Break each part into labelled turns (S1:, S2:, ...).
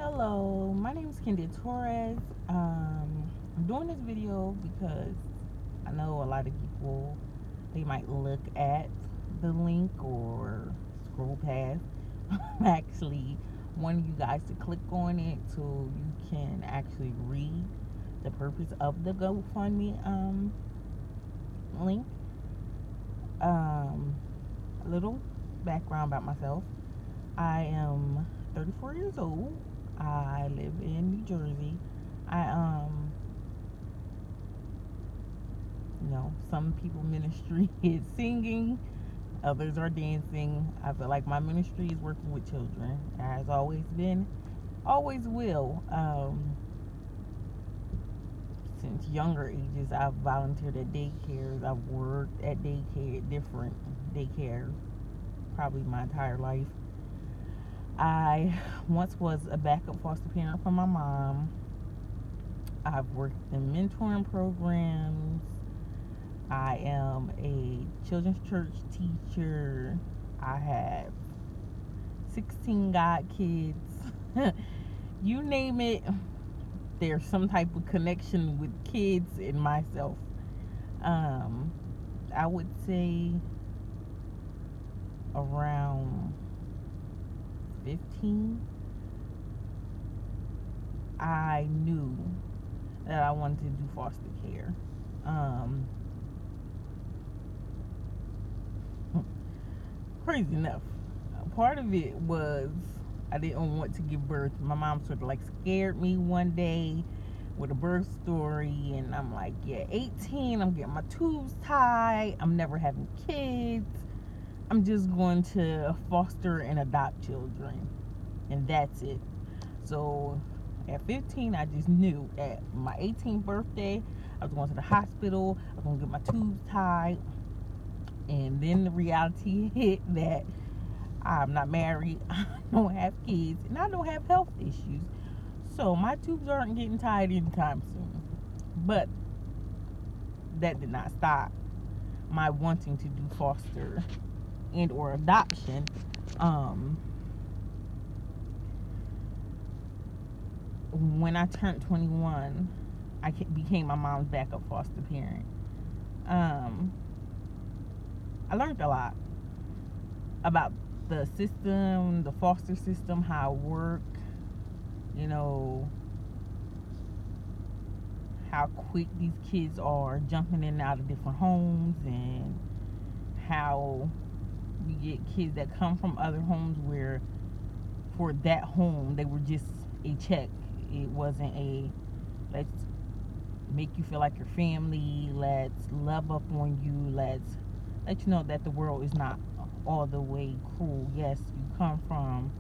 S1: Hello, my name is Kendi Torres. I'm doing this video because I know a lot of people, they might look at the link or scroll past. I'm actually wanting you guys to click on it so you can actually read the purpose of the Gofundme link. A little background about myself. I am 34 years old. I live in New Jersey. Some people ministry is singing, others are dancing. I feel like my ministry is working with children. It has always been, always will. Since younger ages, I've volunteered at daycares. I've worked at different daycares, probably my entire life. I once was a backup foster parent for my mom. I've worked in mentoring programs. I am a children's church teacher. I have 16 god kids. You name it, there's some type of connection with kids and myself. I would say around 15, I knew that I wanted to do foster care. Crazy enough, part of it was I didn't want to give birth. My mom sort of like scared me one day with a birth story, and I'm like, yeah, 18, I'm getting my tubes tied, I'm never having kids, I'm just going to foster and adopt children, and that's it. So at 15, I just knew at my 18th birthday, I was going to the hospital, I was going to get my tubes tied, and then the reality hit that I'm not married, I don't have kids, and I don't have health issues. So my tubes aren't getting tied anytime soon. But that did not stop my wanting to do foster and or adoption. When I turned 21, I became my mom's backup foster parent. I learned a lot about the system, the foster system, how it works, how quick these kids are jumping in and out of different homes, and how you get kids that come from other homes where for that home they were just a check. It wasn't a let's make you feel like your family, let's love up on you, let's let you know that the world is not all the way cruel. Yes, you come from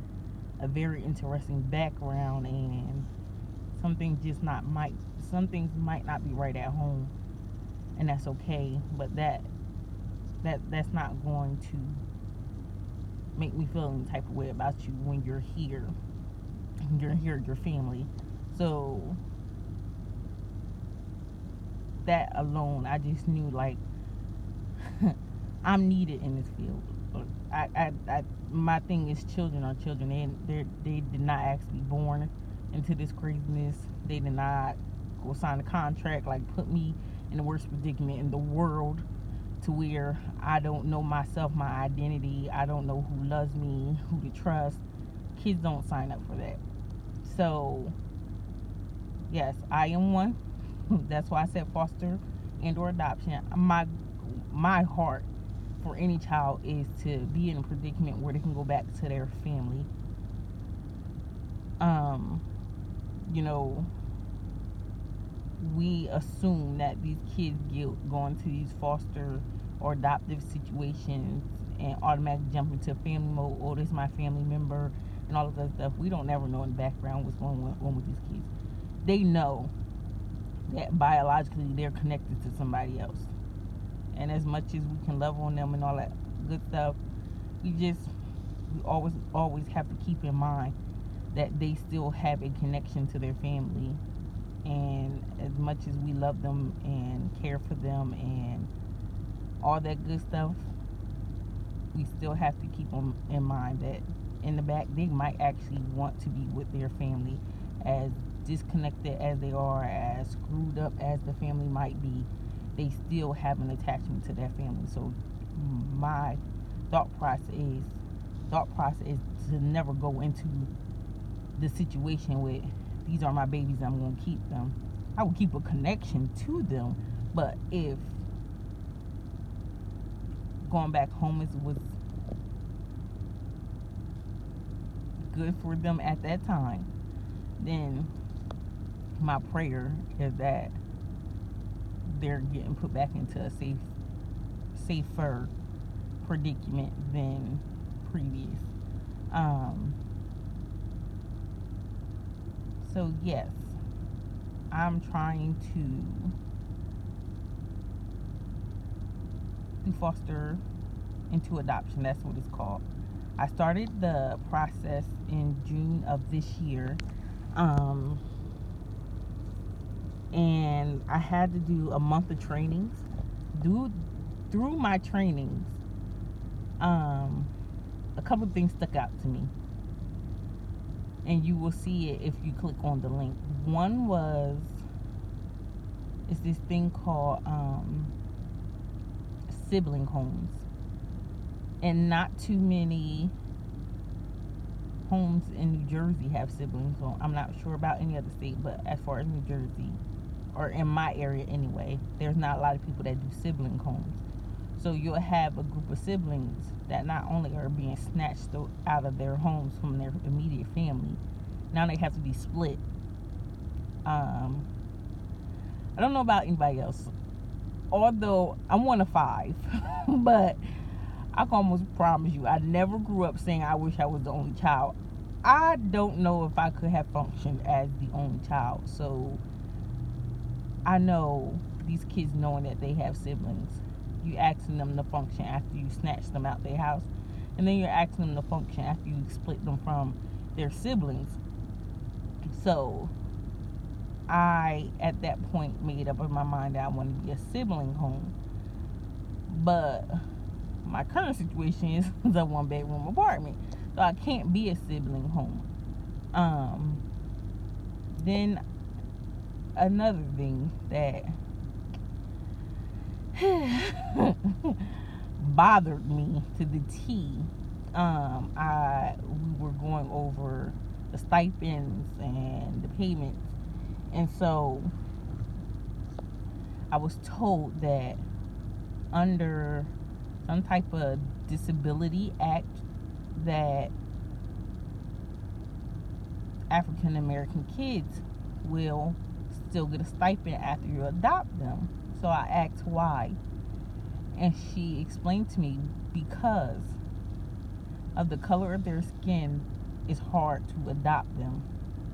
S1: a very interesting background, and some things might not be right at home, and that's okay. But that's not going to make me feel any type of way about you when you're here. You're here, your family. So that alone, I just knew like I'm needed in this field. My thing is, children are children. They did not actually born into this craziness. They did not go sign a contract, like put me in the worst predicament in the world, to where I don't know myself, my identity. I don't know who loves me, who to trust. Kids don't sign up for that. So yes, I am one. That's why I said foster and or adoption. My heart for any child is to be in a predicament where they can go back to their family. We assume that these kids go into these foster or adoptive situations and automatically jump into family mode. Oh, this is my family member and all of that stuff. We don't never know in the background what's going on with these kids. They know that biologically they're connected to somebody else. And as much as we can love on them and all that good stuff, we always have to keep in mind that they still have a connection to their family. And as much as we love them and care for them and all that good stuff, we still have to keep them in mind that in the back, they might actually want to be with their family. As disconnected as they are, as screwed up as the family might be, they still have an attachment to their family. So my thought process is to never go into the situation with, these are my babies, I'm going to keep them. I would keep a connection to them, but if going back home was good for them at that time, then my prayer is that they're getting put back into a safer predicament than previous. So yes, I'm trying to foster into adoption. That's what it's called. I started the process in June of this year. And I had to do a month of trainings. Through my trainings, a couple of things stuck out to me. And you will see it if you click on the link. One was, it's this thing called sibling homes. And not too many homes in New Jersey have siblings. So I'm not sure about any other state, but as far as New Jersey, or in my area anyway, there's not a lot of people that do sibling homes. So you'll have a group of siblings that not only are being snatched out of their homes from their immediate family, now they have to be split. I don't know about anybody else, although I'm one of 5, but I can almost promise you, I never grew up saying I wish I was the only child. I don't know if I could have functioned as the only child. So I know these kids, knowing that they have siblings, you asking them to function after you snatch them out their house, and then you're asking them to function after you split them from their siblings. So I, at that point, made up in my mind that I want to be a sibling home. But my current situation is a 1-bedroom apartment, so I can't be a sibling home. Then another thing that bothered me to the T, we were going over the stipends and the payments, and so I was told that under some type of disability act that African American kids will still get a stipend after you adopt them. So I asked why, and she explained to me, because of the color of their skin, it's hard to adopt them,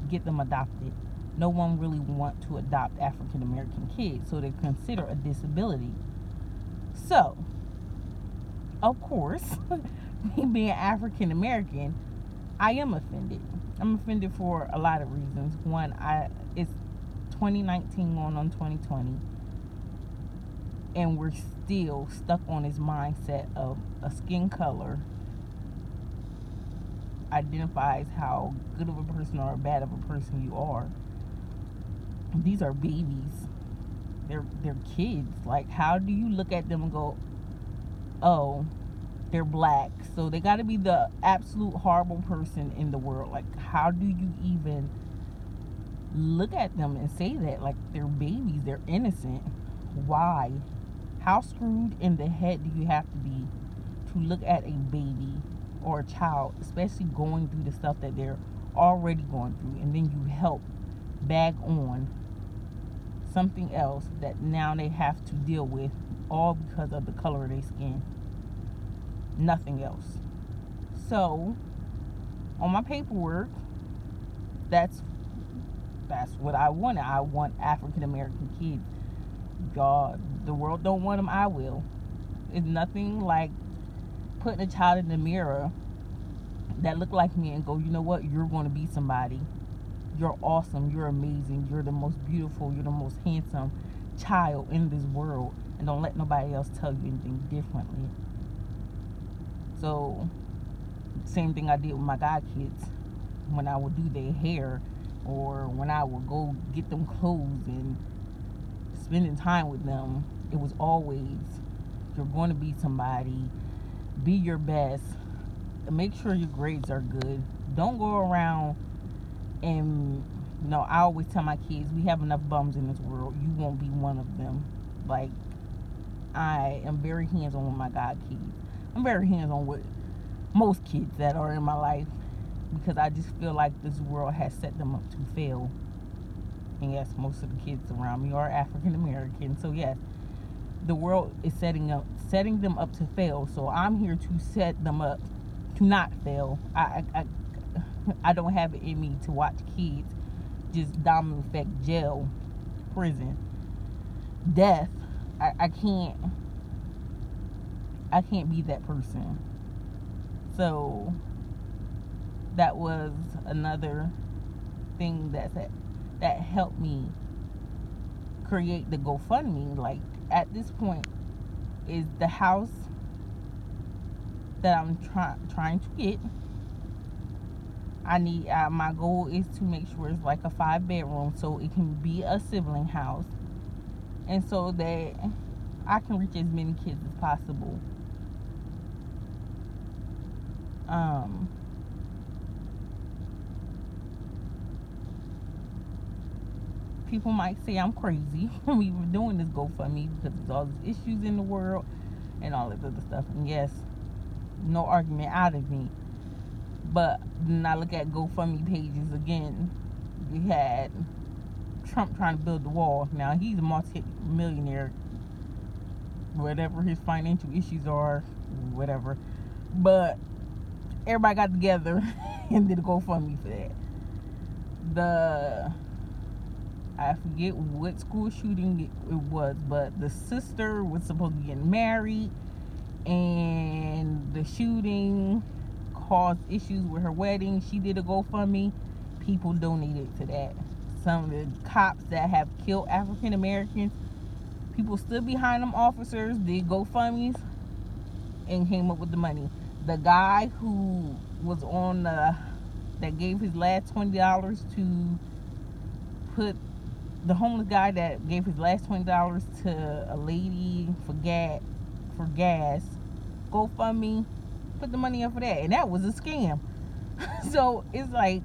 S1: get them adopted. No one really want to adopt African American kids, so they consider a disability. So, of course, me being African American, I am offended. I'm offended for a lot of reasons. One, it's 2019 going on 2020, and we're still stuck on this mindset of a skin color identifies how good of a person or bad of a person you are. These are babies. They're kids. Like, how do you look at them and go, oh, they're black, so they got to be the absolute horrible person in the world? Like, how do you even look at them and say that? Like, they're babies, they're innocent. Why? How screwed in the head do you have to be to look at a baby or a child, especially going through the stuff that they're already going through, and then you help bag on something else that now they have to deal with, all because of the color of their skin? Nothing else. So on my paperwork, that's what I wanted. I want African American kids. God, the world don't want them, I will. It's nothing like putting a child in the mirror that look like me and go, you know what, you're going to be somebody. You're awesome, you're amazing, you're the most beautiful, you're the most handsome child in this world, and don't let nobody else tell you anything differently. So Same thing I did with my god kids when I would do their hair, or when I would go get them clothes and spending time with them. It was always, you're going to be somebody, be your best, make sure your grades are good. Don't go around and, I always tell my kids, we have enough bums in this world. You won't be one of them. Like, I am very hands-on with my god kids. I'm very hands-on with most kids that are in my life, because I just feel like this world has set them up to fail. And yes, most of the kids around me are African American. So yes, the world is setting them up to fail. So I'm here to set them up to not fail. I don't have it in me to watch kids just domino effect, jail, prison, death. I can't be that person. So that was another thing that helped me create the GoFundMe. Like, at this point, is the house that I'm trying to get. I need my goal is to make sure it's like a 5-bedroom, so it can be a sibling house, and so that I can reach as many kids as possible. People might say I'm crazy when we were doing this GoFundMe, because there's all these issues in the world and all this other stuff. And yes, no argument out of me. But then I look at GoFundMe pages again. We had Trump trying to build the wall. Now, he's a multi-millionaire, whatever his financial issues are, whatever. But everybody got together and did a GoFundMe for that. I forget what school shooting it was, but the sister was supposed to be getting married, and the shooting caused issues with her wedding. She did a GoFundMe. People donated to that. Some of the cops that have killed African Americans, people stood behind them officers, did GoFundMes, and came up with the money. The guy who was on that gave his last $20 to put, the homeless guy that gave his last $20 to a lady for gas, GoFundMe, put the money up for that, and that was a scam. So it's like,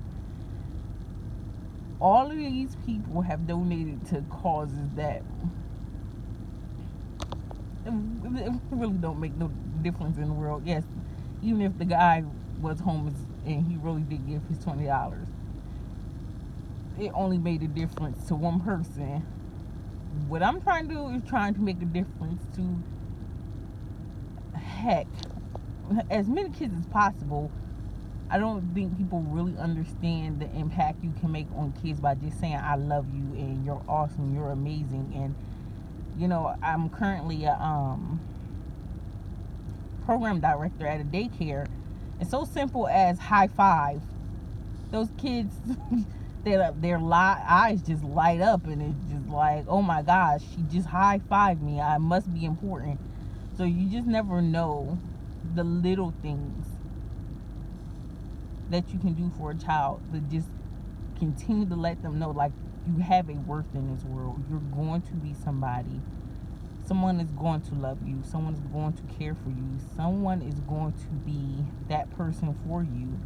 S1: all of these people have donated to causes that it really don't make no difference in the world. Yes, even if the guy was homeless and he really did give his $20, it only made a difference to one person. What I'm trying to do is trying to make a difference to, heck, as many kids as possible. I don't think people really understand the impact you can make on kids by just saying, I love you and you're awesome, you're amazing. And I'm currently a program director at a daycare. It's so simple as high five. Those kids, their eyes just light up, and it's just like, oh my gosh, she just high fived me, I must be important. So you just never know the little things that you can do for a child, to just continue to let them know, like, you have a worth in this world. You're going to be somebody. Someone is going to love you. Someone is going to care for you. Someone is going to be that person for you.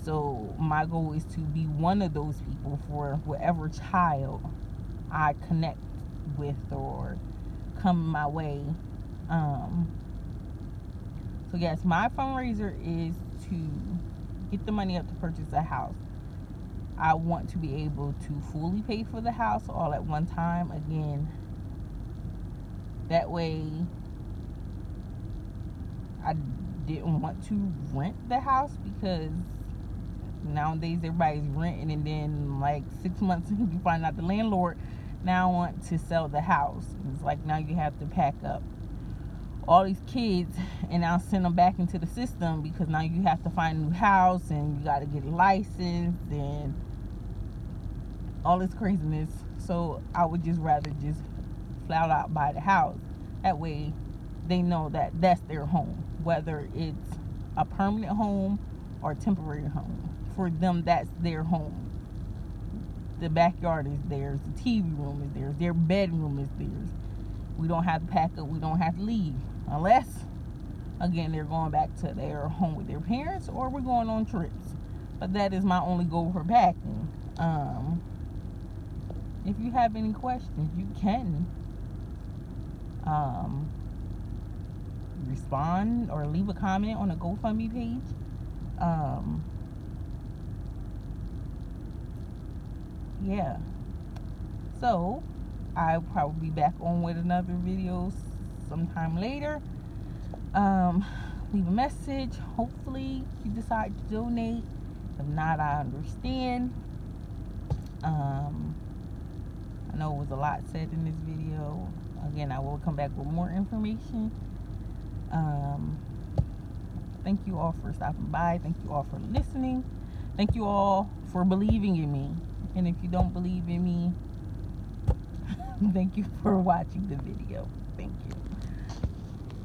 S1: So my goal is to be one of those people for whatever child I connect with or come my way. So yes, my fundraiser is to get the money up to purchase a house. I want to be able to fully pay for the house all at one time. Again, that way I didn't want to rent the house, because nowadays everybody's renting, and then like 6 months you find out the landlord now want to sell the house. It's like, now you have to pack up all these kids and now send them back into the system, because now you have to find a new house and you got to get licensed and all this craziness. So I would just rather just flat out buy the house. That way they know that that's their home, whether it's a permanent home or a temporary home. For them, that's their home. The backyard is theirs. The TV room is theirs. Their bedroom is theirs. We don't have to pack up. We don't have to leave. Unless, again, they're going back to their home with their parents or we're going on trips. But that is my only goal for packing. If you have any questions, you can respond or leave a comment on the Gofundme page. Yeah. So, I'll probably be back on with another video sometime later. Leave a message. Hopefully, you decide to donate. If not, I understand. I know it was a lot said in this video. Again, I will come back with more information. Thank you all for stopping by. Thank you all for listening. Thank you all for believing in me. And if you don't believe in me, thank you for watching the video. Thank you.